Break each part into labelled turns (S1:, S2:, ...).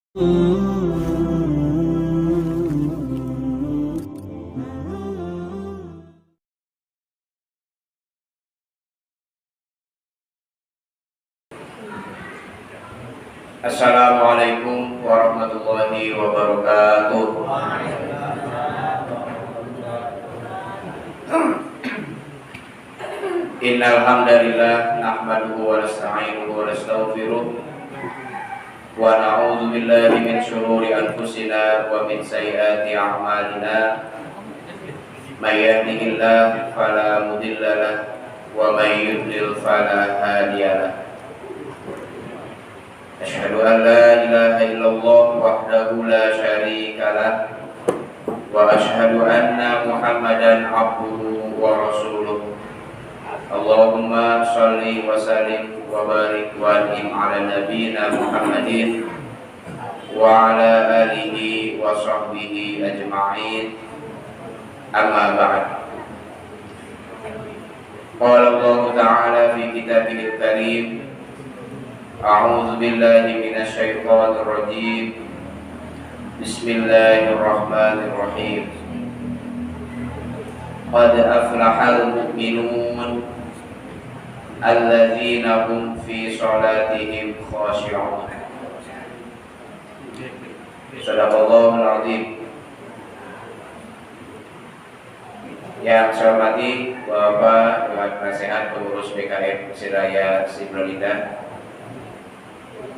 S1: Assalamualaikum warahmatullahi wabarakatuh. Innal hamdalillah nahmaduhu wa nasta'inuhu wa nastaghfiruh wa na'udzu billahi min shururi anfusina wa min sayyiati a'malina. May yahdihillahu fala mudilla lahu wa may yudlil fala hadiya lahu. Asyhadu an la ilaha illallah wahdahu la syarika lah wa asyhadu anna Muhammadan abduhu wa rasuluh. Allahumma shalli wa sallim wa barik wa an'im ala nabiyyina Muhammadin wa ala alihi wa sahbihi ajma'in. Amma ba'd. Qala Allah ta'ala fi kitabihil karim, A'udzu billahi minasy syaithanir rajim. Bismillahirrahmanirrahim. Qad aflahal mu'minun alladzina hum fi shalatihim khashi'un. Shadaqallahul azim. Yang saya hormati Bapak Dewan Penasehat Pengurus BKM Persiraya Simrolinda,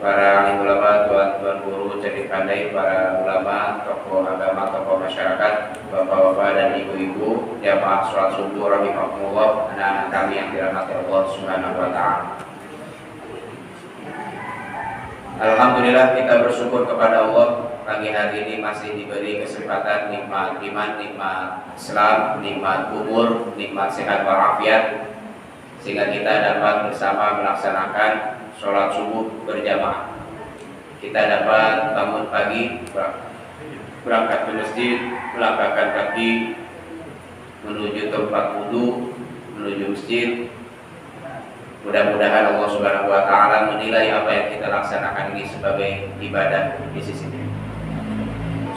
S1: para alim ulama, tuan-tuan guru, jadi pandai, para ulama, tokoh agama, tokoh masyarakat, bapak-bapak dan ibu-ibu, jamaah sholat subuh rahimahumullah, anak-anak kami yang dirahmati Allah Subhanahu wa ta'ala. Alhamdulillah, kita bersyukur kepada Allah, pagi hari ini masih diberi kesempatan nikmat iman, nikmat Islam, nikmat umur, nikmat sehat walafiat, sehingga kita dapat bersama melaksanakan sholat subuh berjamaah. Kita dapat bangun pagi, berangkat ke masjid, melangkahkan kaki menuju tempat wudu, menuju masjid. Mudah-mudahan Allah Subhanahu wa ta'ala menilai apa yang kita laksanakan ini sebagai ibadah di sisinya.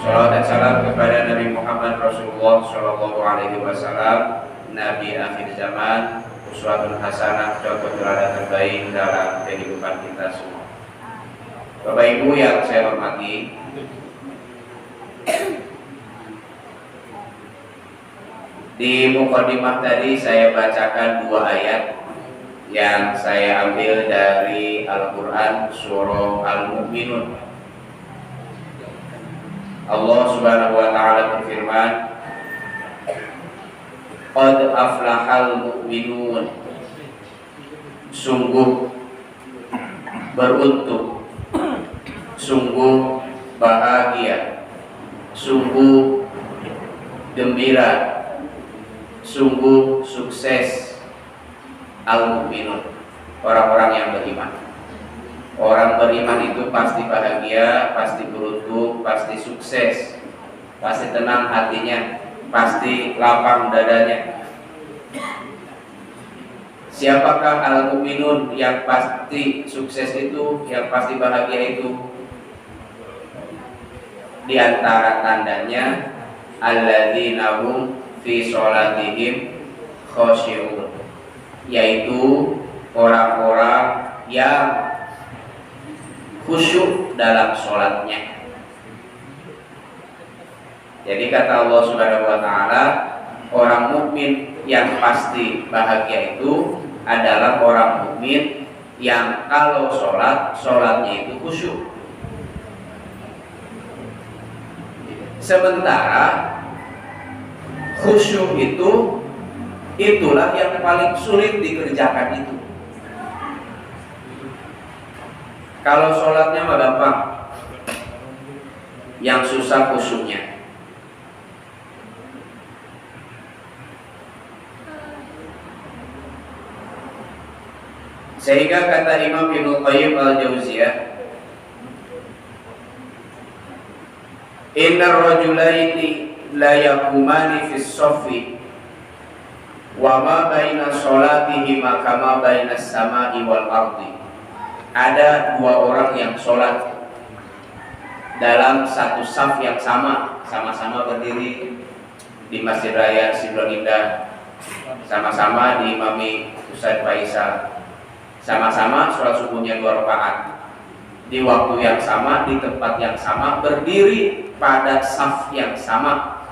S1: Shalawat dan salam kepada Nabi Muhammad Rasulullah Shallallahu Alaihi Wasallam, Nabi akhir zaman, uswatun hasanah, contoh teladan terbaik dalam kehidupan kita semua. Bapak Ibu yang saya hormati, di mukadimah tadi saya bacakan dua ayat yang saya ambil dari Al-Quran surah Al-Mu'minun. Allah Subhanahu wa ta'ala berfirman, Qad aflahal mu'minun, sungguh beruntung, sungguh bahagia, sungguh gembira, sungguh sukses al-mu'minun, orang-orang yang beriman. Orang beriman itu pasti bahagia, pasti beruntung, pasti sukses, pasti tenang hatinya, pasti lapang dadanya. Siapakah al-mu'minun yang pasti sukses itu, yang pasti bahagia itu? Di antara tandanya, alladzina hum fi sholatihim khashi'un, yaitu orang-orang yang khusyuk dalam sholatnya. Jadi kata Allah Subhanahu wa ta'ala, orang mukmin yang pasti bahagia itu adalah orang mukmin yang kalau sholat, sholatnya itu khusyuk. Sementara khusyuk itu, itulah yang paling sulit dikerjakan itu. Kalau sholatnya mah gampang, yang susah khusyuknya. Sehingga kata Imam Ibnu Qayyim al-Jauziyah, Innar rajulaini la yaqumani fis saffi wa ma baina sholatihima kama baina samai wal ardi. Ada dua orang yang sholat, dalam satu saf yang sama-sama berdiri di Masjid Raya Siblon Indah, sama-sama diimami Ustaz Faisal, sama-sama sholat subuhnya 2 rakaat di waktu yang sama, di tempat yang sama, berdiri pada saf yang sama.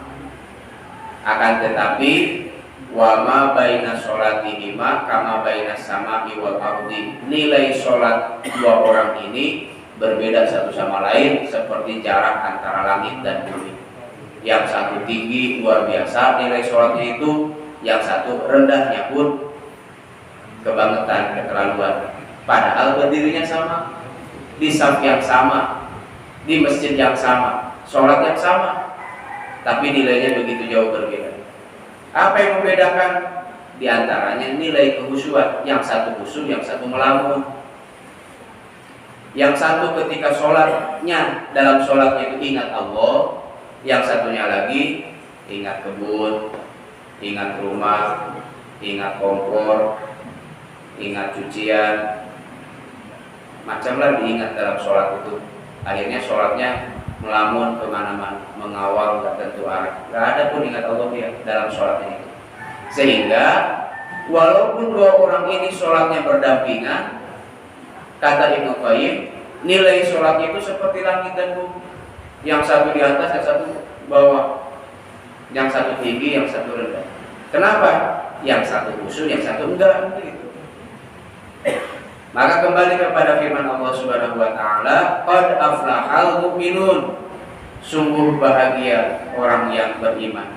S1: Akan tetapi wa ma baina sholatihima kama baina sama'i wal ardi, nilai sholat 2 orang ini berbeda satu sama lain seperti jarak antara langit dan bumi. Yang satu tinggi luar biasa nilai sholatnya itu, yang satu rendahnya pun kebangetan, keterlaluan. Padahal berdirinya sama, di saf yang sama, di masjid yang sama, sholat yang sama, tapi nilainya begitu jauh berbeda. Apa yang membedakan? Di antaranya nilai kehusuan. Yang satu khusyuk, yang satu melamun. Yang satu ketika sholatnya, dalam sholatnya itu ingat Allah. Yang satunya lagi ingat kebun, ingat rumah, ingat kompor, ingat cucian, macamlah diingat dalam sholat itu. Akhirnya sholatnya melamun kemana-mana, mengawal gak tentu arah. Gak ada pun ingat Allah ya dalam sholat ini. Sehingga walaupun 2 orang ini sholatnya berdampingan, kata Ibnu Qayyim, nilai sholatnya itu seperti langit dan bumi. Yang satu di atas, yang satu bawah, yang satu tinggi, yang satu rendah. Kenapa? Yang satu khusyuk, yang satu enggak, gitu. Maka kembali kepada firman Allah Subhanahu wa taala, qad aflahal mu'minun, sungguh bahagia orang yang beriman.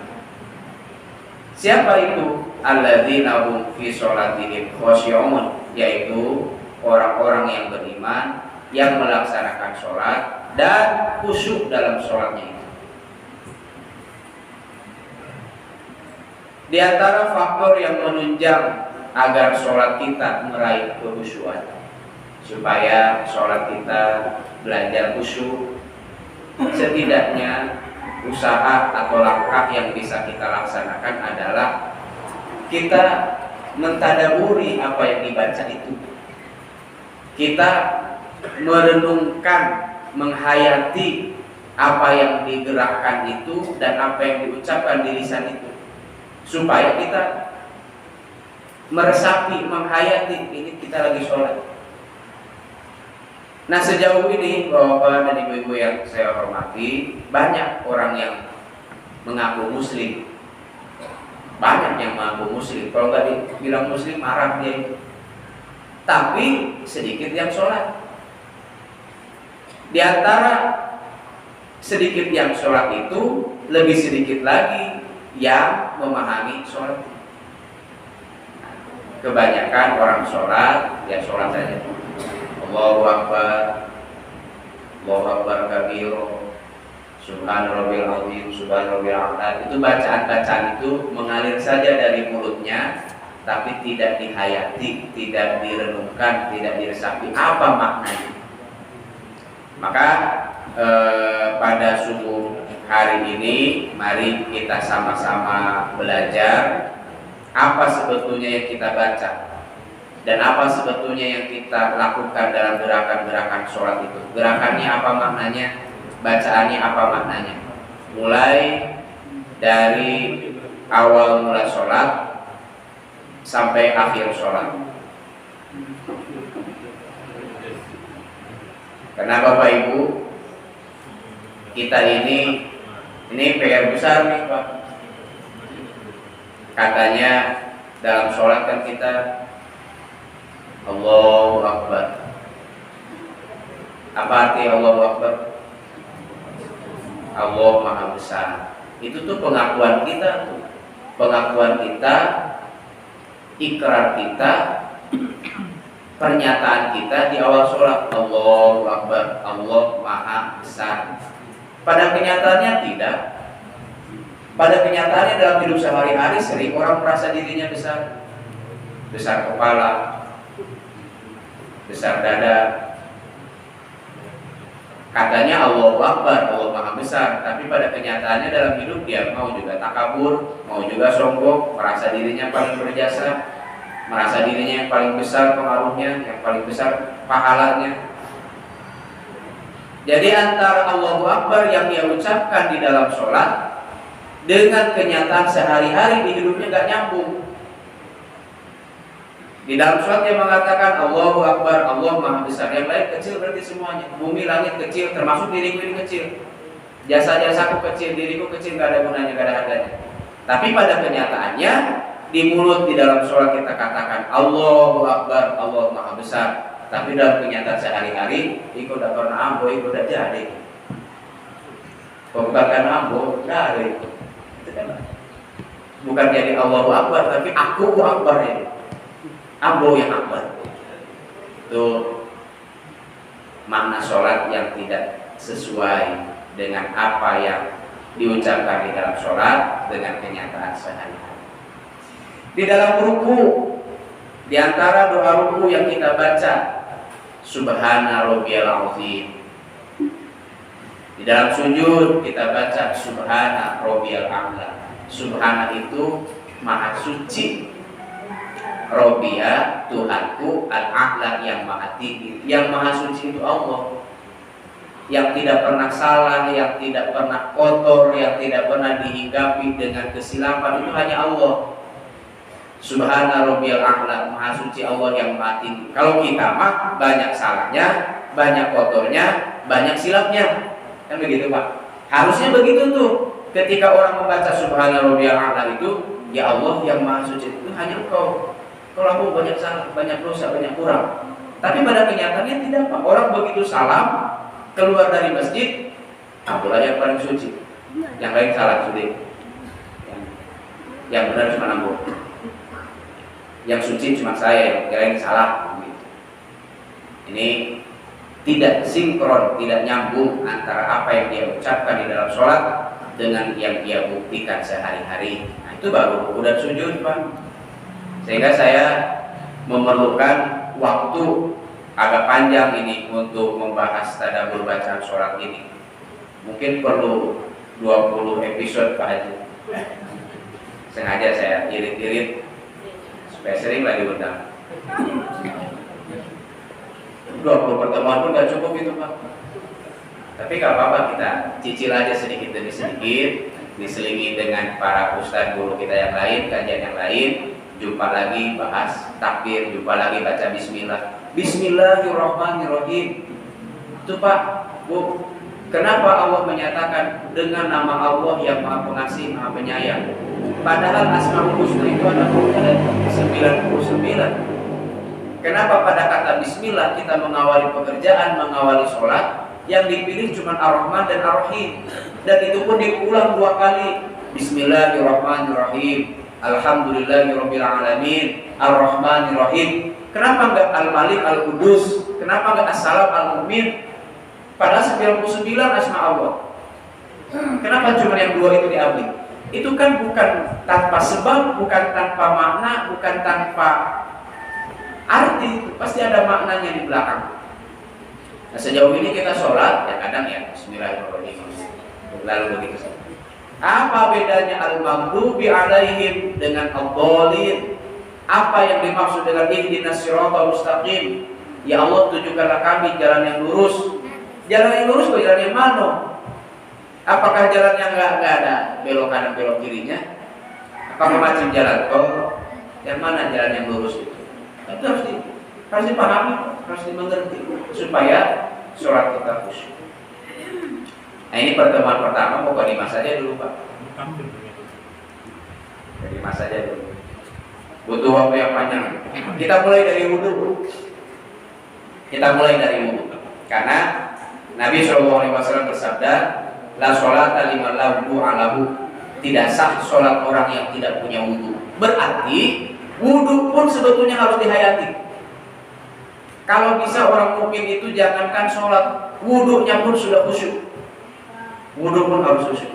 S1: Siapa itu? Alladzina hum fi sholatihim khashi'un, yaitu orang-orang yang beriman yang melaksanakan sholat dan khusyuk dalam sholatnya itu. Di antara faktor yang menunjang agar sholat kita meraih kekhusyuan, supaya sholat kita belajar khusyuk, setidaknya usaha atau langkah yang bisa kita laksanakan adalah kita mentadaburi apa yang dibaca itu. Kita merenungkan, menghayati apa yang digerakkan itu dan apa yang diucapkan di lisan itu, supaya kita meresapi, menghayati ini kita lagi sholat. Nah, sejauh ini bapak dan ibu-ibu yang saya hormati, banyak orang yang mengaku muslim, banyak yang mengaku muslim. Kalau nggak dibilang muslim marah dia. Tapi sedikit yang sholat. Di antara sedikit yang sholat itu, lebih sedikit lagi yang memahami sholat. Kebanyakan orang sholat, ya sholat saja. Allahu Akbar, Allahu Akbar kabiro, Subhan Rabbil Azim, Subhan Rabbil A'la. Itu bacaan-bacaan itu mengalir saja dari mulutnya, tapi tidak dihayati, tidak direnungkan, tidak diresapi apa maknanya. Maka pada subuh hari ini, mari kita sama-sama belajar apa sebetulnya yang kita baca dan apa sebetulnya yang kita lakukan dalam gerakan-gerakan sholat itu. Gerakannya apa maknanya, bacaannya apa maknanya, mulai dari awal mula sholat sampai akhir sholat. Karena Bapak Ibu, kita ini PR besar nih Pak. Katanya dalam sholat kan kita Allahu Akbar. Apa arti Allahu Akbar? Allah Maha Besar. Itu tuh pengakuan kita tuh. Pengakuan kita, ikrar kita, pernyataan kita di awal sholat. Allahu Akbar, Allah Maha Besar. Pada kenyataannya tidak. Pada kenyataannya dalam hidup sehari-hari sering orang merasa dirinya besar. Besar kepala, besar dada. Katanya Allahu Akbar, Allah Maha Besar. Tapi pada kenyataannya dalam hidup dia mau juga takabur, mau juga sombong, merasa dirinya paling berjasa, merasa dirinya yang paling besar pengaruhnya, yang paling besar pahalanya. Jadi antara Allahu Akbar yang dia ucapkan di dalam sholat dengan kenyataan sehari-hari di hidupnya gak nyambung. Di dalam sholat dia mengatakan Allahu Akbar, Allah Maha Besar. Yang lain kecil berarti semuanya. Bumi, langit kecil, termasuk diriku ini kecil. Jasa-jasaku kecil, diriku kecil, gak ada gunanya, gak ada harganya. Tapi pada kenyataannya di mulut, di dalam sholat kita katakan Allahu Akbar, Allah Maha Besar. Tapi dalam kenyataan sehari-hari ikut udah pernah ambo, ikut udah jadi. Bukan ambo, udah ada itu. Bukan jadi Allahu Akbar, tapi aku Akbar ini. Ambo yang akbar. Itu makna sholat yang tidak sesuai dengan apa yang diucapkan di dalam sholat dengan kenyataan sehari-hari. Di dalam ruku, di antara doa ruku yang kita baca Subhana Rabbiyal Azim. Di dalam sujud kita baca Subhana Rabbiyal A'la. Subhana itu maha suci, Robiya Tuhanku, Al-A'la yang maha tinggi. Yang maha suci itu Allah, yang tidak pernah salah, yang tidak pernah kotor, yang tidak pernah dihinggapi dengan kesilapan, itu hanya Allah. Subhana Rabbiyal A'la, maha suci Allah yang maha tinggi. Kalau kita mah banyak salahnya, banyak kotornya, banyak silapnya, kan begitu Pak? Harusnya begitu tuh. Ketika orang membaca Subhana Rabbiyal A'la itu, ya Allah yang maha suci itu hanya Engkau. Kalau aku banyak salah, banyak dosa, banyak kurang. Tapi pada kenyataannya tidak Pak. Orang begitu salam, keluar dari masjid, Akulah yang paling suci. Yang lain salah suci. Yang benar cuma aku. Yang suci cuma saya, yang lain salah. Ini tidak sinkron, tidak nyambung antara apa yang dia ucapkan di dalam sholat dengan yang dia buktikan sehari-hari. Nah, itu baru ruku dan sujud Pak. Sehingga saya memerlukan waktu agak panjang ini untuk membahas tadabbur bacaan sholat ini. Mungkin perlu 20 episode Pak Haji. Sengaja saya irit-irit supaya sering lagi diundang. 20 pertemuan pun gak cukup itu Pak. Tapi gak apa-apa, kita cicil aja sedikit demi sedikit, diselingi dengan para ustadz guru kita yang lain, kajian yang lain. Jumpa lagi bahas takbir, jumpa lagi baca bismillah. Bismillahirrahmanirrahim. Itu Pak, Bu, kenapa Allah menyatakan dengan nama Allah yang Maha Pengasih, Maha Penyayang? Padahal Asmaul Husna itu ada 99. Kenapa pada kata bismillah kita mengawali pekerjaan, mengawali sholat? Yang dipilih cuma Ar-Rahman dan Ar-Rahim. Dan itu pun diulang 2 kali. Bismillahirrahmanirrahim. Alhamdulillahirabbil alamin, Ar-Rahmanirrahim. Kenapa enggak Al-Malik Al-Qudus? Kenapa enggak As-Salam Al-Mu'min? Padahal 99 asma Allah. Kenapa cuma yang 2 itu diambil? Itu kan bukan tanpa sebab, bukan tanpa makna, bukan tanpa arti. Pasti ada maknanya di belakang. Nah, sejauh ini kita sholat, ya kadang ya Bismillahirrahmanirrahim. Lalu begitu saja. Apa bedanya al-maghdubi alaihim dengan ad-dhalin? Apa yang dimaksud dengan ihdinas siratal mustaqim? Ya Allah, tunjukkanlah kami jalan yang lurus. Jalan yang lurus kok jalan yang mana? Apakah jalan yang enggak ada belok kanan belok kirinya? Apakah macam jalan tol? Yang mana jalan yang lurus itu? Itu harus dipahami, harus dimengerti supaya sholat kita khusyuk. Nah, ini pertemuan pertama, mau kelima saja dulu Pak. Kelima saja dulu. Butuh waktu yang panjang. Kita mulai dari wudu. Karena Nabi SAW bersabda, la sholata liman la wudu'a lahu. Tidak sah sholat orang yang tidak punya wudu. Berarti wudu pun sebetulnya harus dihayati. Kalau bisa orang mukmin itu jangankan sholat, wudunya pun sudah khusyuk. Wudu pun harus khusyuk.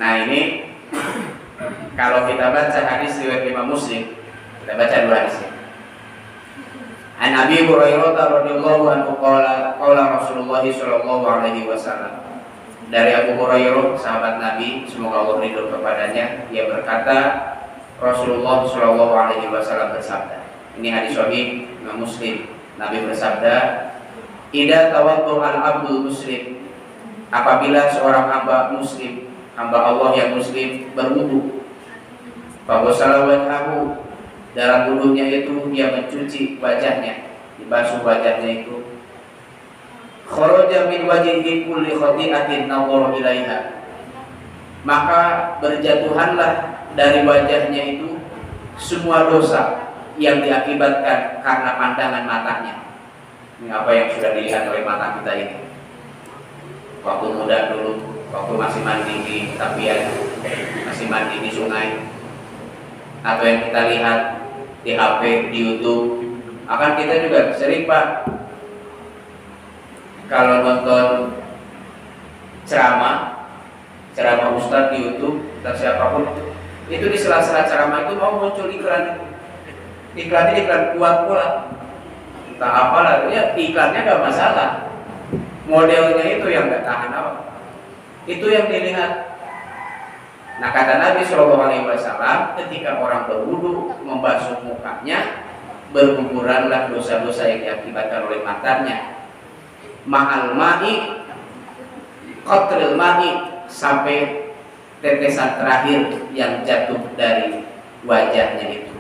S1: Nah ini kalau kita baca hadis riwayat Imam Muslim, kita baca 2 hadisnya. An Abi Hurairah radhiyallahu anhu qala Rasulullah sallallahu alaihi wasallam. Dari Abu Hurairah sahabat Nabi, semoga Allah ridho kepadanya, dia berkata Rasulullah sallallahu alaihi wasallam bersabda. Ini hadis sahih Imam Muslim. Nabi bersabda, Idza tawaddu al-abdul muslim, apabila seorang hamba muslim, hamba Allah yang muslim berwudu, fa ghasala wajhahu, dalam wudunya itu dia mencuci wajahnya, dibasuh wajahnya itu, kharaja min wajhihi kulli khati'atin nadhara ilaiha, maka berjatuhanlah dari wajahnya itu semua dosa yang diakibatkan karena pandangan matanya. Ini apa yang sudah dilihat oleh mata kita ini. Waktu muda dulu, waktu masih mandi di tapian, masih mandi di sungai, atau yang kita lihat di HP, di YouTube. Akan kita juga sering, Pak, kalau nonton ceramah ustadz di YouTube dan siapapun itu di sela-sela ceramah itu mau muncul iklan kuat pula, entah apalah ya, iklannya gak masalah, modelnya itu yang gak tahan apa, itu yang dilihat. Nah, kata Nabi SAW, ketika orang berwudu membasuh mukanya, berguguranlah dosa-dosa yang diakibatkan oleh matanya, ma'al ma'i qatril ma'i, sampai tetesan terakhir yang jatuh dari wajahnya itu.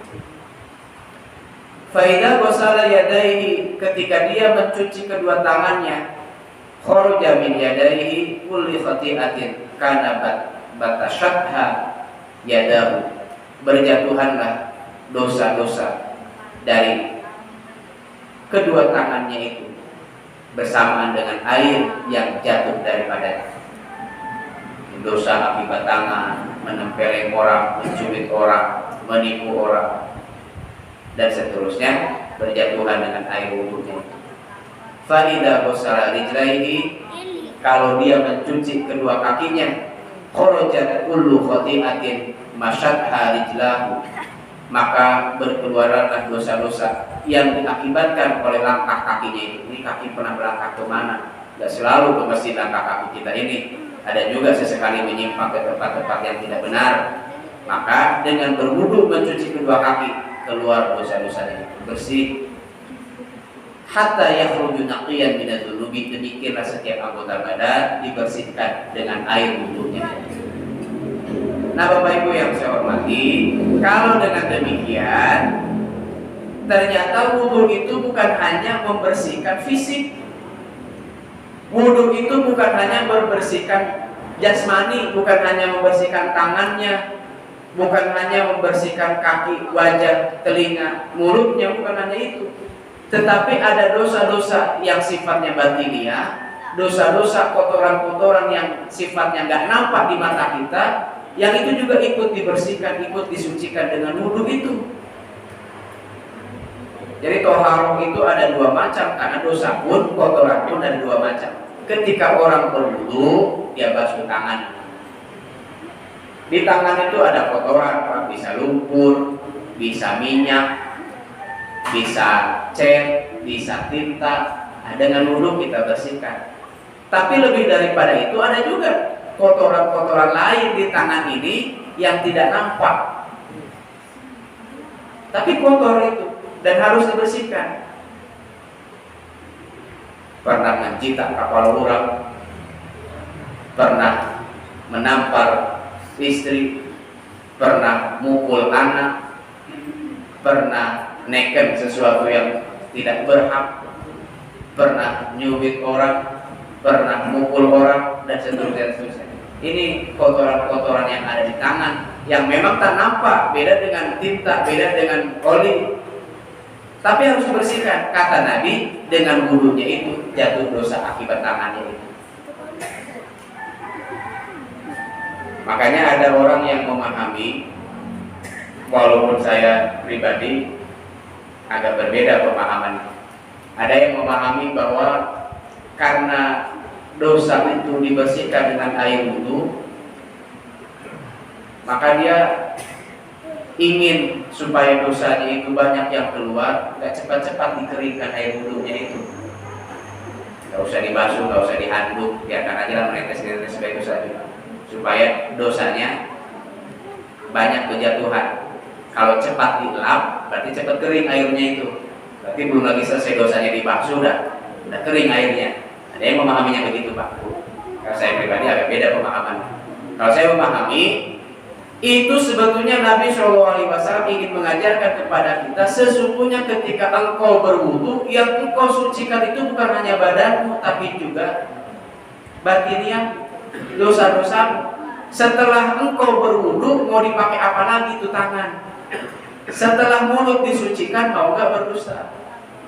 S1: Faida ghasala yadaihi, ketika dia mencuci kedua tangannya, kharaja min yadaihi kulli khati'atin kana batashatha yadahu, berjatuhanlah dosa-dosa dari kedua tangannya itu bersamaan dengan air yang jatuh daripadanya. Dosa akibat tangan, menempeleng orang, mencubit orang, menipu orang, dan seterusnya, berjatuhan dengan air wudunya. Fa idza ghasala rijlaihi, kalau dia mencuci kedua kakinya, kharajat kullu khati'atin masyatha rijlahu, maka berkeluaranlah dosa-dosa yang diakibatkan oleh langkah kakinya itu. Ini kaki pernah berangkat ke mana? Tidak selalu ke masjid langkah kaki kita ini. Ada juga sesekali menyimpang ke tempat-tempat yang tidak benar. Maka dengan berwudu mencuci kedua kaki, keluar dosa-dosanya itu bersih. Hatta yakhruju naqiyan minadz dzunubi, demikianlah setiap anggota badan dibersihkan dengan air wudunya. Nah, Bapak Ibu yang saya hormati, kalau dengan demikian ternyata wudu itu bukan hanya membersihkan fisik. Wudu itu bukan hanya membersihkan jasmani, bukan hanya membersihkan tangannya, bukan hanya membersihkan kaki, wajah, telinga, mulutnya, bukan hanya itu. Tetapi ada dosa-dosa yang sifatnya batiniah, dosa-dosa kotoran-kotoran yang sifatnya nggak nampak di mata kita, yang itu juga ikut dibersihkan, ikut disucikan dengan wudu itu. Jadi toharoh itu ada dua macam, karena dosa pun, kotoran pun ada dua macam. Ketika orang berwudu, dia basuh tangan. Di tangan itu ada kotoran, bisa lumpur, bisa minyak, bisa cat, bisa tinta. Nah, dengan wudu kita bersihkan. Tapi lebih daripada itu ada juga kotoran-kotoran lain di tangan ini yang tidak nampak, tapi kotor itu dan harus dibersihkan. Pernah mencita kapal orang, pernah menampar istri, pernah mukul anak, pernah neken sesuatu yang tidak berhak, pernah nyubit orang, pernah mukul orang, dan seterusnya. Ini kotoran-kotoran yang ada di tangan, yang memang tak nampak, beda dengan tinta, beda dengan oli, tapi harus dibersihkan. Kata Nabi, dengan wudunya itu jatuh dosa akibat tangannya itu. Makanya ada orang yang memahami, walaupun saya pribadi agak berbeda pemahaman. Ada yang memahami bahwa karena dosa itu dibersihkan dengan air wudu, maka dia ingin supaya dosanya itu banyak yang keluar, gak cepat-cepat dikeringkan air wudunya itu. Gak usah dibasuh, gak usah dihanduk, biarkan aja lah menetes-netes sebagai dosa juga, supaya dosanya banyak berjatuhan. Kalau cepat dilap, berarti cepat kering airnya itu. Berarti belum lagi selesai dosanya dibasuh dah, udah kering airnya. Ada yang memahaminya begitu Pak. Kalau saya pribadi agak beda pemahaman. Kalau saya memahami itu sebetulnya Nabi SAW ingin mengajarkan kepada kita, sesungguhnya ketika engkau berwudu, yang engkau sucikan itu bukan hanya badanmu, tapi juga batinnya, dosa-dosa. Setelah engkau berwudu, mau dipakai apa lagi itu tangan? Setelah mulut disucikan, mau gak berdusta?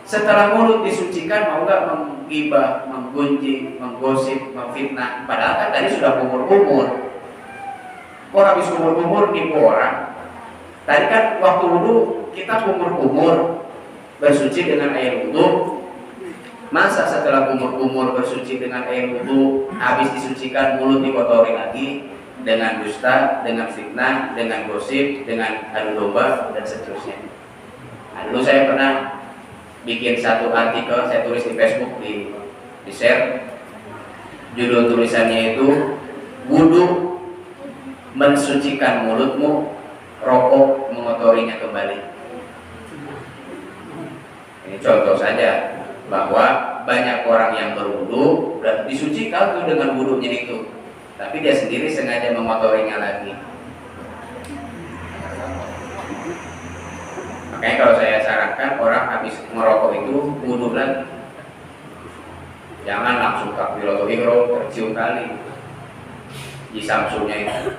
S1: Setelah mulut disucikan, mau gak menggibah, menggunjing, menggosip, memfitnah? Padahal kan tadi sudah umur-umur. Orang habis umur-umur nipu orang. Tadi kan waktu wudu kita umur-umur bersuci dengan air wudu. Masa setelah umur-umur bersuci dengan air wudu, habis disucikan mulut dikotori lagi dengan dusta, dengan fitnah, dengan gosip, dengan adu domba dan seterusnya. Nah, dulu saya pernah bikin satu artikel, saya tulis di Facebook, di share. Judul tulisannya itu wudu mensucikan mulutmu, rokok mengotorinya kembali. Ini contoh saja bahwa banyak orang yang berwudu dan disucikan tuh dengan wudunya itu, tapi dia sendiri sengaja mengotorinya lagi. Makanya kalau saya sarankan orang habis merokok itu wudu lagi, jangan langsung takbiratul ihram tercium kali di samsunya itu.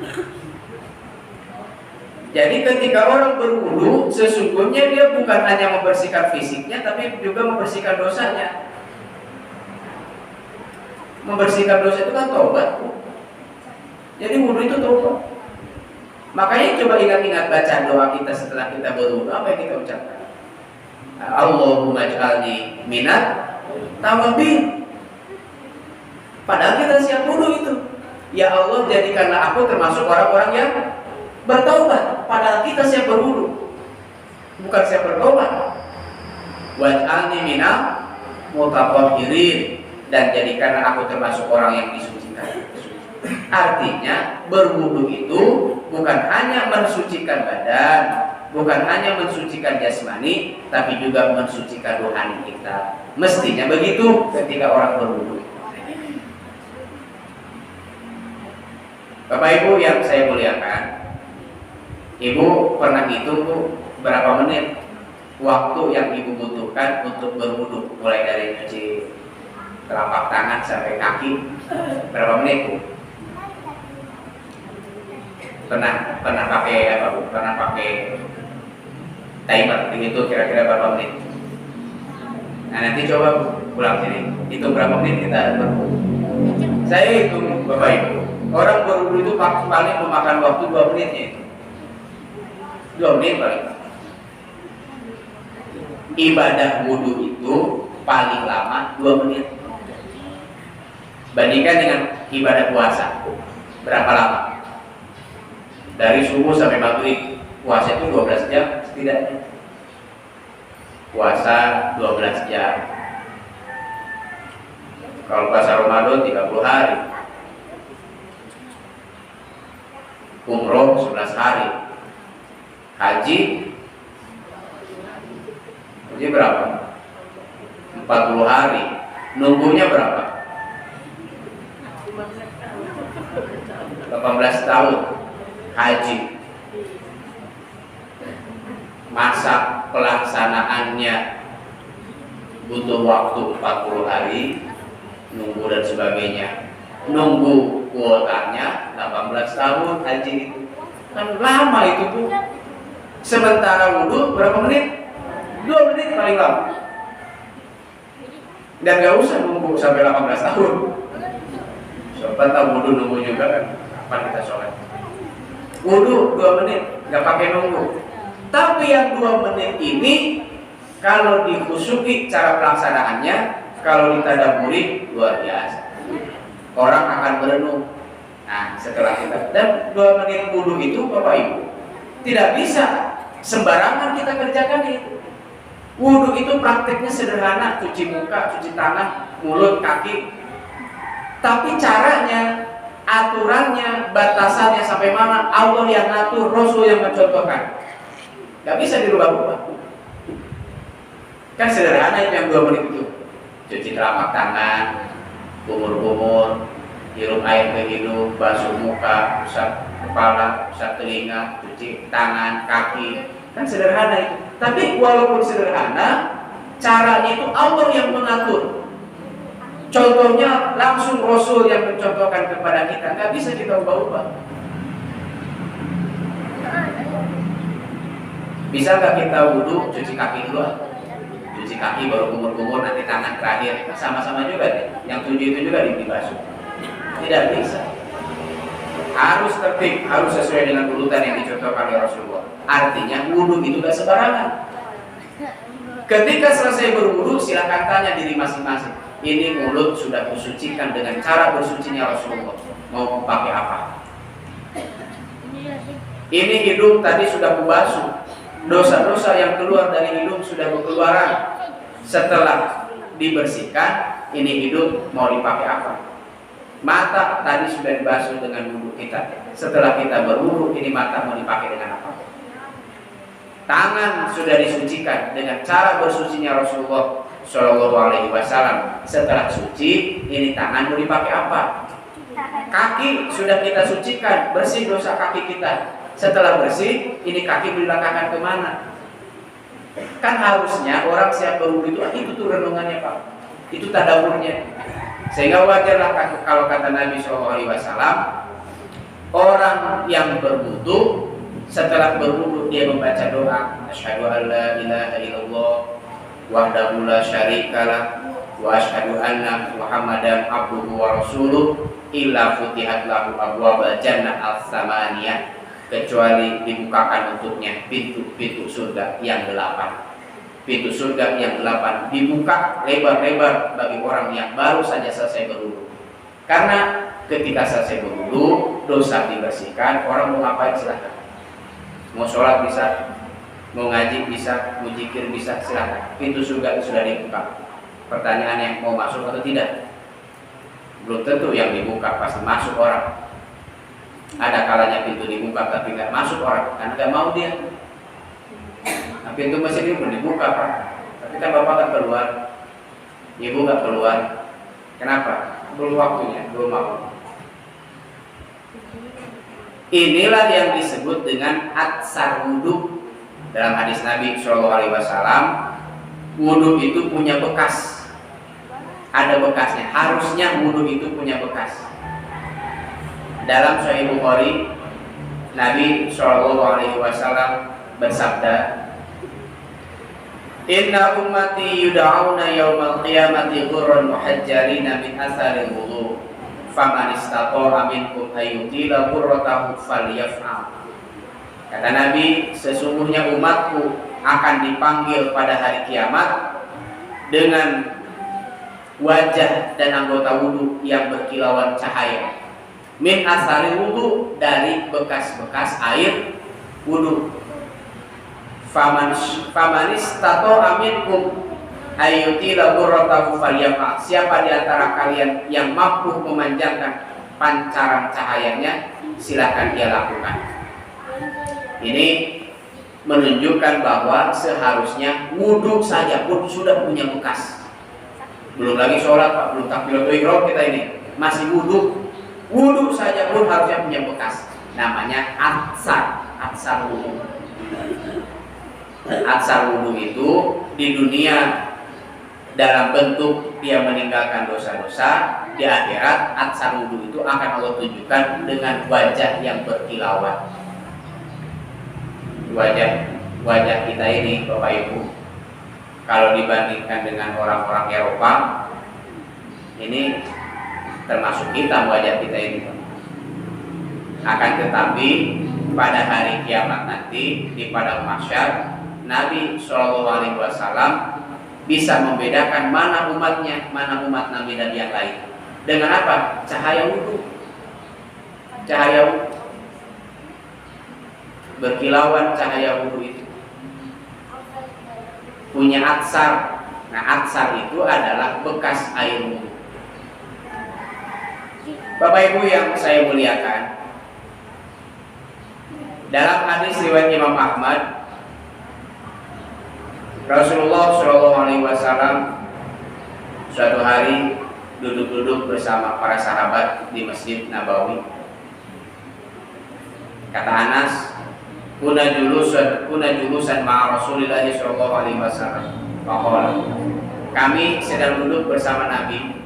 S1: Jadi ketika orang berwudu, sesungguhnya dia bukan hanya membersihkan fisiknya, tapi juga membersihkan dosanya. Membersihkan dosa itu kan taubat. Jadi wudu itu taubat. Makanya coba ingat-ingat baca doa kita setelah kita berwudu, apa yang kita ucapkan? Allahumma ij'alni minat tawabin. Padahal kita siap wudu itu. Ya Allah, jadikanlah aku termasuk orang-orang yang bertaubat. Padahal kita siap berwudu, bukan siap bertobat. Waj'alni minal mutatahhirin, dan jadikanlah aku termasuk orang yang disucikan. Artinya berwudu itu bukan hanya mensucikan badan, bukan hanya mensucikan jasmani, tapi juga mensucikan rohani kita. Mestinya begitu ketika orang berwudu. Bapak Ibu yang saya muliakan, Ibu pernah hitung Bu, berapa menit waktu yang Ibu butuhkan untuk berwudu, mulai dari cuci telapak tangan sampai kaki? Berapa menit Bu? Pernah pakai apa Bu? Pernah pakai timer begitu, kira-kira berapa menit? Nah nanti coba Bu, pulang sini hitung berapa menit kita berwudu. Saya hitung Bapak Ibu, orang berwudu itu paling memakan waktu 2 menitnya itu. 2 menit paling. Ibadah wudu itu paling lama 2 menit. Bandingkan dengan ibadah puasa, berapa lama? Dari subuh sampai maghrib, puasa itu 12 jam setidaknya. Puasa 12 jam. Kalau puasa Ramadan 30 hari. Umroh 11 hari. Haji berapa? 40 hari. Nunggunya berapa? 18 tahun. Haji. Masa pelaksanaannya butuh waktu 40 hari, nunggu dan sebagainya. Nunggu kuotanya 18 tahun haji itu. Kan lama itu Bu. Sementara wudu berapa menit? 2 menit paling lama. Dan gak usah nunggu sampai 18 tahun. Sobat tahu wudu nunggu juga kan? Kapan kita sholat? Wudu 2 menit, gak pakai nunggu. Tapi yang 2 menit ini, kalau dikhusyuki cara pelaksanaannya, kalau ditadaburi, luar biasa. Orang akan berenung. Nah, setelah kita, dan 2 menit wudu itu Bapak Ibu tidak bisa sembarangan kita kerjakan itu. Wudu itu prakteknya sederhana, cuci muka, cuci tangan, mulut, kaki. Tapi caranya, aturannya, batasannya sampai mana, Allah yang ngatur, Rasul yang mencontohkan. Gak bisa dirubah-rubah. Kan sederhana itu yang 2 menit itu. cuci telapak tangan, kumur-kumur, hirup air ke hidung, basuh muka, usap kepala, usap telinga, cuci tangan, kaki. Kan sederhana itu. Tapi walaupun sederhana, caranya itu Allah yang mengatur. Contohnya langsung Rasul yang mencontohkan kepada kita. Nggak bisa kita ubah-ubah. Bisa nggak kita wudhu, cuci kaki dulu? Cuci kaki baru kumur-kumur, nanti tangan terakhir. Sama-sama juga deh. Yang 7 itu juga dibasuh. Tidak bisa. Harus tertib, harus sesuai dengan urutan yang dicontohkan oleh Rasulullah. Artinya wudhu itu gak sembarangan. Ketika selesai berwudhu, silakan tanya diri masing-masing. Ini mulut sudah kusucikan dengan cara bersucinya Rasulullah. Mau pakai apa? Ini hidung tadi sudah kubasuh. Dosa-dosa yang keluar dari hidung sudah berkeluaran. Setelah dibersihkan, ini hidung mau dipakai apa? Mata tadi sudah dibasuh dengan wudhu kita. Setelah kita berwudhu, ini mata mau dipakai dengan apa? Tangan sudah disucikan dengan cara bersucinya Rasulullah Shallallahu Alaihi Wasallam. Setelah suci, ini tangan mau dipakai apa? Kaki sudah kita sucikan, bersih dosa kaki kita. Setelah bersih, ini kaki dilangkahkan kemana? Kan harusnya orang siap berwudhu itu tuh renungannya Pak. Itu tadaburnya. Sehingga wajarlah kalau kata Nabi SAW, orang yang berwudu setelah berwudu dia membaca doa, asyhadu an la ilaha illallah wahdahu la syarikalah wa asyhadu anna Muhammadan abduhu wa rasuluh illa futihat lahu abwabal jannah al-tsamaniyah, kecuali dibukakan untuknya pintu-pintu surga yang 8. Pintu surga yang 8 dibuka lebar-lebar bagi orang yang baru saja selesai berwudu. Karena ketika selesai berwudu, dosa dibersihkan, orang mau ngapain silahkan. Mau sholat bisa, mau ngaji bisa, mau zikir bisa, silahkan. Pintu surga sudah dibuka. Pertanyaannya, mau masuk atau tidak? Belum tentu yang dibuka pasti masuk orang. Ada kalanya pintu dibuka tapi nggak masuk orang, karena nggak mau dia. Nah, pintu masjid ini pun dibuka Pak, tapi kan Bapak kan keluar, Ibu nggak keluar. Kenapa? Belum waktunya, belum mau. Inilah yang disebut dengan atsar wudhu. Dalam hadis Nabi SAW, wudhu itu punya bekas. Ada bekasnya. Harusnya wudhu itu punya bekas. Dalam Sahih Bukhari, Nabi SAW bersabda, Inna ummati yud'auna yawmal qiyamati ghurran muhajjalina min atharil wudu. Faman istata'a minkum ayyutila ghurratahu falyaf'al. Kata Nabi, sesungguhnya umatku akan dipanggil pada hari kiamat dengan wajah dan anggota wudu yang berkilauan cahaya. Min atharil wudu, dari bekas-bekas air wudu. Famanis tato aminkum ayyutila ghurratahu falyaf'al. Siapa di antara kalian yang mampu memanjangkan pancaran cahayanya, silakan dia lakukan. Ini menunjukkan bahwa seharusnya wudhu saja pun sudah punya bekas. Belum lagi sholat Pak, belum takbiratul ihram kita ini, masih wudhu. Wudhu saja pun harusnya punya bekas. Namanya atsar wudhu. Atsar wudhu itu di dunia dalam bentuk dia meninggalkan dosa-dosa. Di akhirat atsar wudhu itu akan Allah tunjukkan dengan wajah yang berkilauan. Wajah kita ini Bapak Ibu, kalau dibandingkan dengan orang-orang Eropa, ini termasuk hitam wajah kita ini. Akan tetapi pada hari kiamat nanti di padang mahsyar, Nabi SAW bisa membedakan mana umatnya, mana umat Nabi dan yang lain. Dengan apa? Cahaya wudhu. Cahaya wudhu. Berkilauan cahaya wudhu itu. Punya atsar. Nah, atsar itu adalah bekas air wudhu. Bapak Ibu yang saya muliakan, dalam hadis riwayat Imam Ahmad, Rasulullah SAW suatu hari duduk-duduk bersama para sahabat di Masjid Nabawi. Kata Anas, kuna julusan ma'a Rasulillah sallallahu alaihi wasallam. Kami sedang duduk bersama Nabi.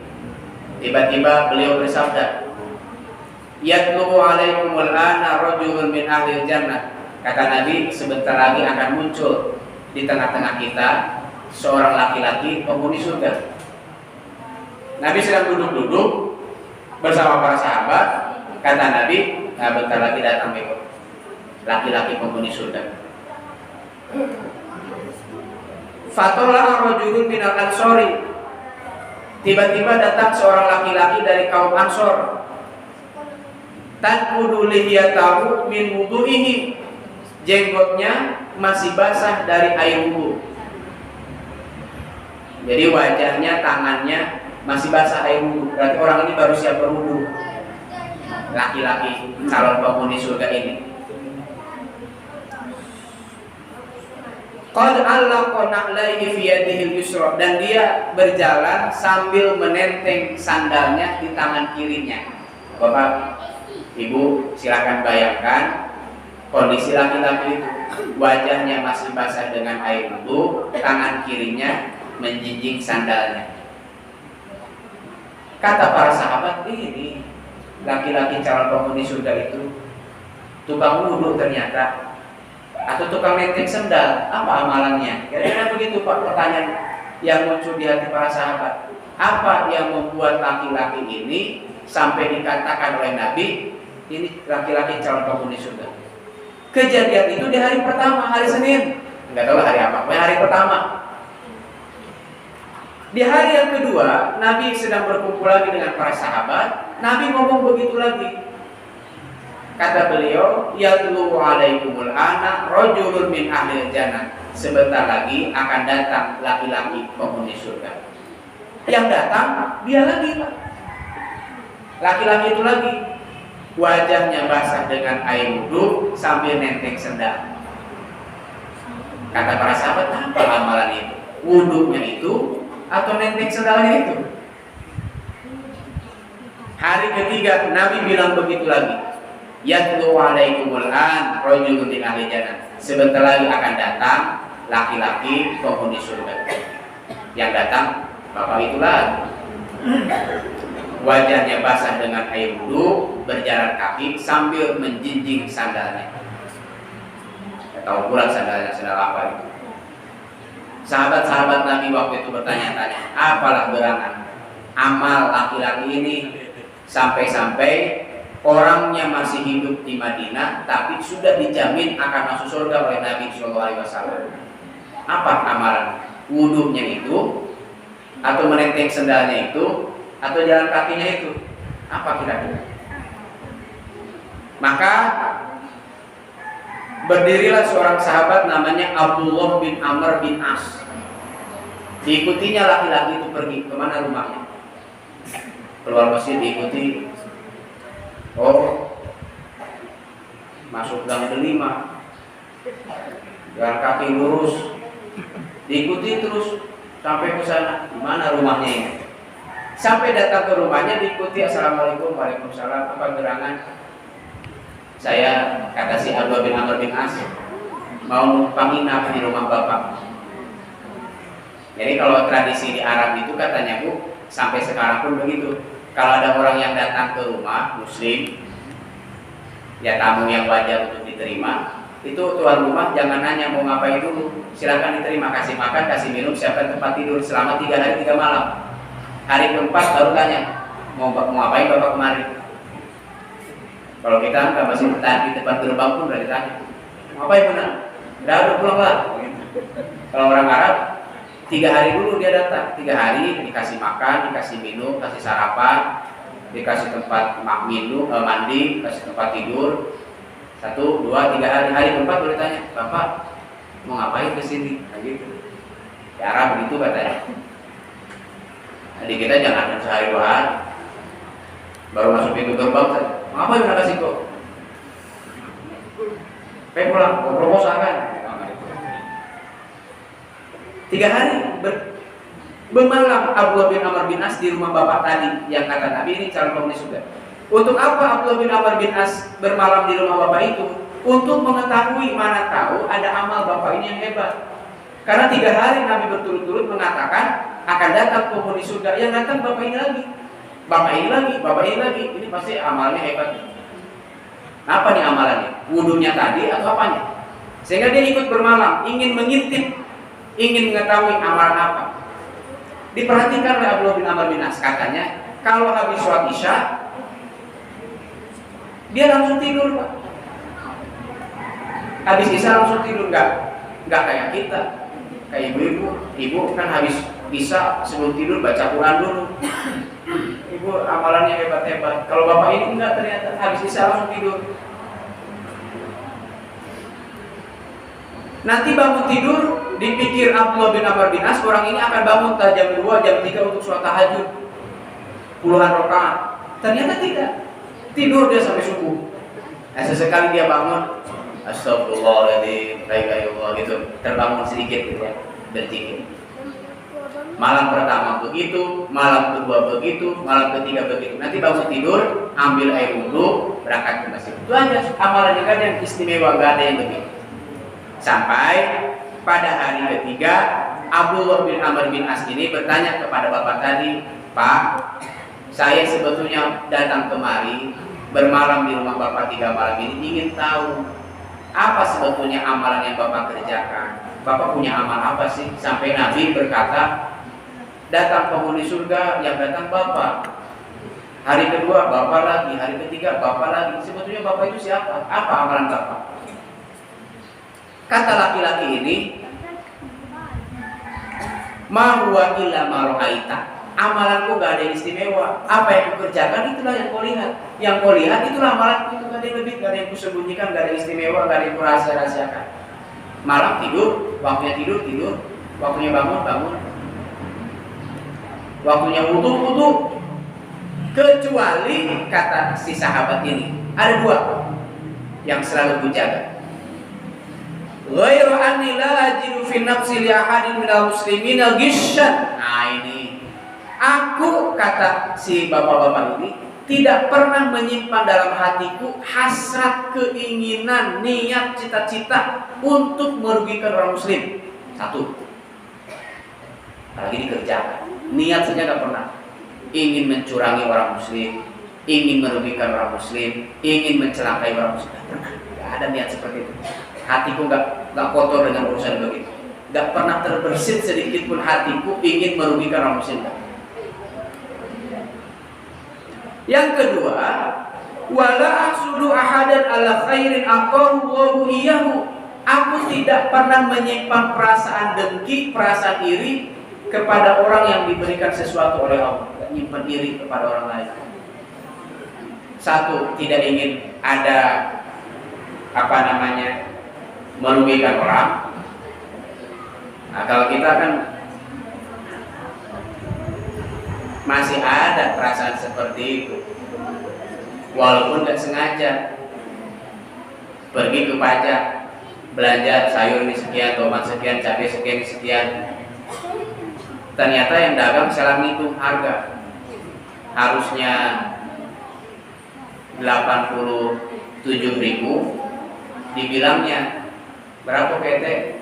S1: Tiba-tiba beliau bersabda, "Yatlubu alaikumul ana rajulun min ahlil jannah." Kata Nabi, sebentar lagi akan muncul di tengah-tengah kita seorang laki-laki penghuni surga. Nabi sedang duduk-duduk bersama para sahabat. Kata Nabi, nah bentar lagi datang laki-laki penghuni surga. Fatola rajulun minal ansori. Tiba-tiba datang seorang laki-laki dari kaum Ansor. Tanqudu lihiyatahu min wudu'ihi. Jenggotnya masih basah dari air wudu. Jadi wajahnya, tangannya masih basah air wudu. Berarti orang ini baru siap berwudu. Laki-laki calon penghuni surga ini. Qad allaqa na'laihi fi yadihi al-yusra, dan dia berjalan sambil menenteng sandalnya di tangan kirinya. Bapak, Ibu, silakan bayangkan kondisi laki-laki itu. Wajahnya masih basah dengan air wudu, tangan kirinya menjinjing sandalnya. Kata para sahabat, ini laki-laki calon penghuni surga itu tukang wudu ternyata, atau tukang nenteng sendal. Apa amalannya? Kira-kira begitu Pak, pertanyaan yang muncul di hati para sahabat. Apa yang membuat laki-laki ini sampai dikatakan oleh Nabi, ini laki-laki calon penghuni surga? Kejadian itu di hari pertama, hari Senin. Enggak tahu hari apa, pokoknya hari pertama. Di hari yang kedua, Nabi sedang berkumpul lagi dengan para sahabat. Nabi ngomong begitu lagi. Kata beliau, yatlu alaikumul ana rajulun min ahlil jannah. Sebentar lagi akan datang laki-laki penghuni surga. Yang datang dia lagi, Pak. Laki-laki itu lagi. Wajahnya basah dengan air wudu sambil nenteng sendal. Kata para sahabat, apa amalan itu? Wudunya itu atau nenteng sendalnya itu? Hari ketiga Nabi bilang begitu lagi. Yatlu alaikumul an rajulun min ahli jannah. Sebentar lagi akan datang laki-laki penghuni surga. Yang datang bapak itulah. Wajahnya basah dengan air wudu, berjalan kaki sambil menjinjing sandalnya. Tahu pula sandalnya sandal apa itu. Sahabat-sahabat Nabi waktu itu bertanya-tanya, apalah gerangan amal laki-laki ini sampai-sampai orangnya masih hidup di Madinah, tapi sudah dijamin akan masuk surga oleh Nabi Shallallahu Alaihi Wasallam. Apa amalan? Wudunya itu, atau menenteng sendalnya itu, atau jalan kakinya itu? Apa kira-kira? Maka berdirilah seorang sahabat namanya Abdullah bin Amr bin As. Diikutinya laki-laki itu pergi kemana rumahnya? Keluar masjid diikuti. Oh, masuk gang delima, jalan kaki lurus, diikuti terus sampai ke sana. Di mana rumahnya ini? Sampai datang ke rumahnya diikuti, assalamualaikum, waalaikumsalam, apa gerangan? Saya, kata si Abdullah bin Amr bin As, mau numpang nginap di rumah bapak. Jadi kalau tradisi di Arab itu katanya Bu, sampai sekarang pun begitu. Kalau ada orang yang datang ke rumah Muslim, ya tamu yang wajar untuk diterima, itu tuan rumah jangan nanya mau ngapain dulu, silakan diterima, kasih makan, kasih minum, siapkan tempat tidur selama 3 hari 3 malam. Hari keempat baru tanya mau ngapain bapak kemari. Kalau kita kan masih bertahan di depan gerbang pun udah ditanya, ngapain benar? Udah pulang lah. Kalau orang Arab 3 hari dulu dia datang, 3 hari dikasih makan, dikasih minum, kasih sarapan, dikasih tempat minum, mandi, kasih tempat tidur. 1, 2, 3 hari. Hari keempat boleh tanya, bapak mau ngapain kesini? Nah, gitu. Di Arab begitu katanya. Jadi kita jangan sehari 2 hari baru masuk pintu gerbang saja. Ngapain udah kasih kok? Pengen pulang, mau proposal kan? 3 hari Bermalam Abdullah bin Amr bin As di rumah bapak tadi yang kata Nabi ini calon penghuni surga. Untuk apa Abdullah bin Amr bin As bermalam di rumah bapak itu? Untuk mengetahui, mana tahu ada amal bapak ini yang hebat. Karena 3 hari Nabi berturut-turut mengatakan akan datang penghuni surga, yang datang bapak ini lagi, bapak ini lagi, bapak ini lagi. Ini pasti amalnya hebat. Apa nih amalannya? Wudunya tadi atau apanya? Sehingga dia ikut bermalam, ingin mengintip, ingin mengetahui amalan apa. Diperhatikan oleh Abdullah bin Amr bin As, katanya kalau habis sholat isya dia langsung tidur, Pak. Habis isya langsung tidur, nggak kayak kita, kayak ibu kan habis isya sebelum tidur baca Quran dulu. Ibu amalannya hebat-hebat. Kalau bapak ini enggak, ternyata habis isya langsung tidur. Nanti bangun tidur, dipikir Abdullah bin Amr bin As, orang ini akan bangun jam 2, jam 3 untuk sholat tahajud puluhan rakaat. Ternyata tidak, tidur dia sampai subuh. Nah, sesekali dia bangun, astagfirullahaladzim, la ilaha illallah, gitu, terbangun sedikit gitu ya, detik. Malam pertama begitu, malam kedua begitu, malam ketiga begitu. Nanti bangun tidur, ambil air wudhu, berangkat ke masjid. Itu aja amalannya kan yang istimewa, gak ada yang lebih. Sampai pada hari ketiga, Abdullah bin Amr bin As ini bertanya kepada bapak tadi, Pak, saya sebetulnya datang kemari bermalam di rumah bapak 3 malam ini, ingin tahu apa sebetulnya amalan yang bapak kerjakan. Bapak punya amal apa sih? Sampai Nabi berkata, datang penghuni surga, yang datang bapak. Hari kedua bapak lagi, hari ketiga bapak lagi. Sebetulnya bapak itu siapa? Apa amalan bapak? Kata laki-laki ini, ma huwa illa ma ra'aita. Amalanku gak ada yang istimewa. Apa yang kukerjakan itulah yang kau lihat. Yang kau lihat itulah amalanku, itu gak ada yang lebih, gak ada yang kusembunyikan, gak ada yang istimewa, gak ada yang kurahasia-rahasiakan. Malam tidur, waktunya tidur, waktunya bangun. Waktunya wudu. Kecuali kata si sahabat ini, ada 2 yang selalu kujaga. Ghairu anni la ajidu fi nafsi li ahadin minal muslimina gishan. Nah ini, aku, kata si bapak-bapak ini, tidak pernah menyimpan dalam hatiku hasrat, keinginan, niat, cita-cita untuk merugikan orang muslim. 1. Apalagi dikerjakan. Niat saja tidak pernah. Ingin mencurangi orang muslim, ingin merugikan orang muslim, ingin mencelakai orang muslim. Tidak pernah. Tidak ada niat seperti itu. Hatiku nggak kotor dengan urusan begitu. Nggak pernah terbersit sedikit pun hatiku ingin merugikan orang muslim. Yang kedua, wala ahsudu ahadan ala khairin aqahu Allahu iyyahu. Aku tidak pernah menyimpan perasaan dengki, perasaan iri kepada orang yang diberikan sesuatu oleh Allah. Tidak menyimpan iri kepada orang lain. 1, tidak ingin ada merugikan orang. Nah, kalau kita kan masih ada perasaan seperti itu, walaupun nggak sengaja. Pergi ke pajak, belanja sayur ini sekian, tomat sekian, cabai sekian. Ternyata yang dagang salah ngitung harga. Harusnya 87.000, dibilangnya berapa PT?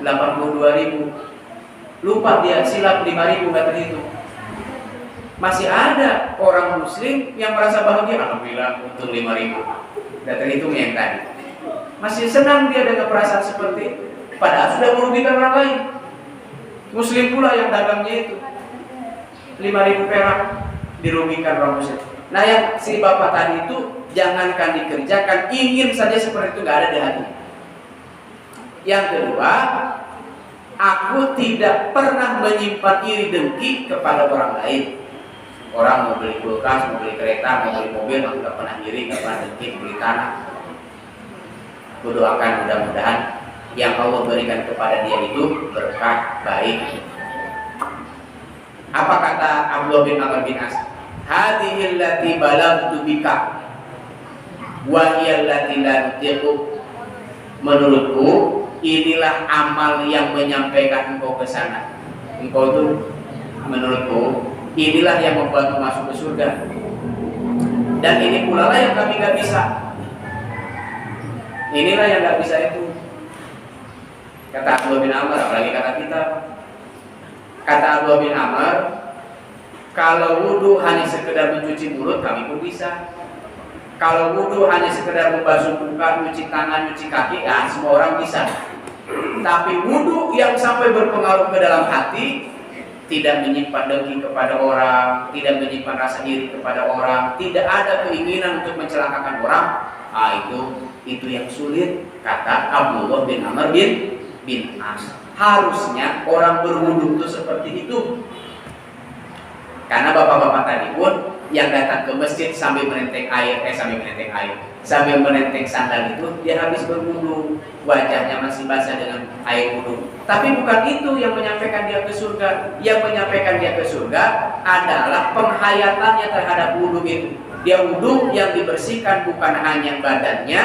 S1: 82.000. Lupa dia, silap 5.000, nggak terhitung. Masih ada orang muslim yang merasa bahagia, alhamdulillah untung 5.000, nggak terhitung yang tadi. Masih senang dia dengan perasaan seperti itu, padahal sudah merugikan orang lain. Muslim pula yang dagangnya itu 5.000 perak, dirugikan orang muslim. Nah, yang si bapak tadi itu, jangankan dikerjakan, ingin saja seperti itu, nggak ada di hati. Yang kedua, aku tidak pernah menyimpan iri dengki kepada orang lain. Orang mau beli kulkas, mau beli kereta, mau beli mobil, aku nggak pernah iri, nggak pernah dengki, beli tanah. Aku doakan mudah-mudahan yang Allah berikan kepada dia itu berkah, baik. Apa kata Abdullah bin Amr bin As? Hadhil lati balagtu bika wa hiya allati la nutiqu. Menurutku inilah amal yang menyampaikan engkau ke sana. engkau tuh menurutku inilah yang membuatmu masuk ke surga. Dan ini pula lah yang kami gak bisa. Inilah yang gak bisa itu. Kata Abdullah bin Amr, apalagi kata kita. Kata Abdullah bin Amr, kalau wudhu hanya sekedar mencuci mulut, kami pun bisa. Kalau wudhu hanya sekedar membasuh muka, nyuci tangan, nyuci kaki, ya semua orang bisa. Tapi wudhu yang sampai berpengaruh ke dalam hati, tidak menyimpan dengki kepada orang, tidak menyimpan rasa iri kepada orang, tidak ada keinginan untuk mencelakakan orang, itu yang sulit. Kata Abdullah bin Amr bin As. Harusnya orang berwudhu itu seperti itu. Karena bapak-bapak tadi pun yang datang ke masjid sambil menenteng sandal itu, dia habis berwudu, wajahnya masih basah dengan air wudu. Tapi bukan itu yang menyampaikan dia ke surga. Yang menyampaikan dia ke surga adalah penghayatannya terhadap wudu itu. Dia wudu yang dibersihkan bukan hanya badannya,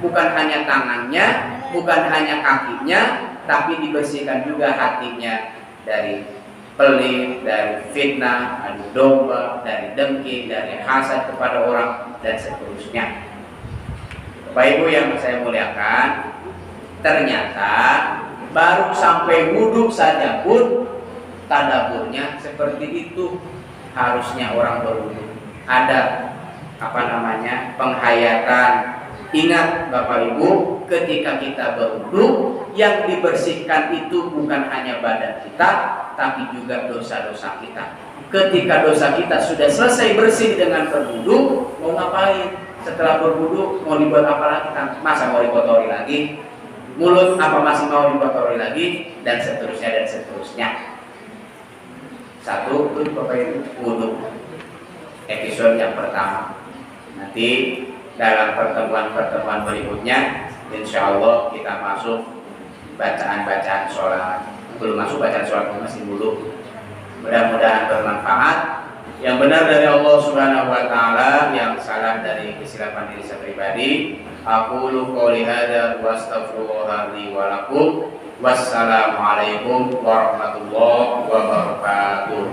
S1: bukan hanya tangannya, bukan hanya kakinya, tapi dibersihkan juga hatinya dari pelit, dari fitnah, adu domba, dari dengki, dari hasad kepada orang, dan seterusnya. Bapak Ibu yang saya muliakan, ternyata baru sampai wudhu saja pun tadaburnya seperti itu. Harusnya orang berwudhu ada penghayatan. Ingat Bapak Ibu, ketika kita berwudhu, yang dibersihkan itu bukan hanya badan kita, tapi juga dosa-dosa kita. Ketika dosa kita sudah selesai bersih dengan berwudhu, mau ngapain? Setelah berwudhu mau dibuat apa lagi? Masa mau dikotori lagi? Mulut apa masih mau dikotori lagi? Dan seterusnya dan seterusnya. Satu itu Bapak Ibu, wudhu. Episode yang pertama. Nanti dalam pertemuan-pertemuan berikutnya, insya Allah kita masuk bacaan-bacaan sholat. Belum masuk bacaan sholat, masih dulu. Mudah-mudahan bermanfaat. Yang benar dari Allah Subhanahu wa taala, yang salah dari kesilapan diri saya pribadi. Aqulu qouli hadza wa astaghfirullah li wa lakum. Wassalamualaikum warahmatullahi wabarakatuh.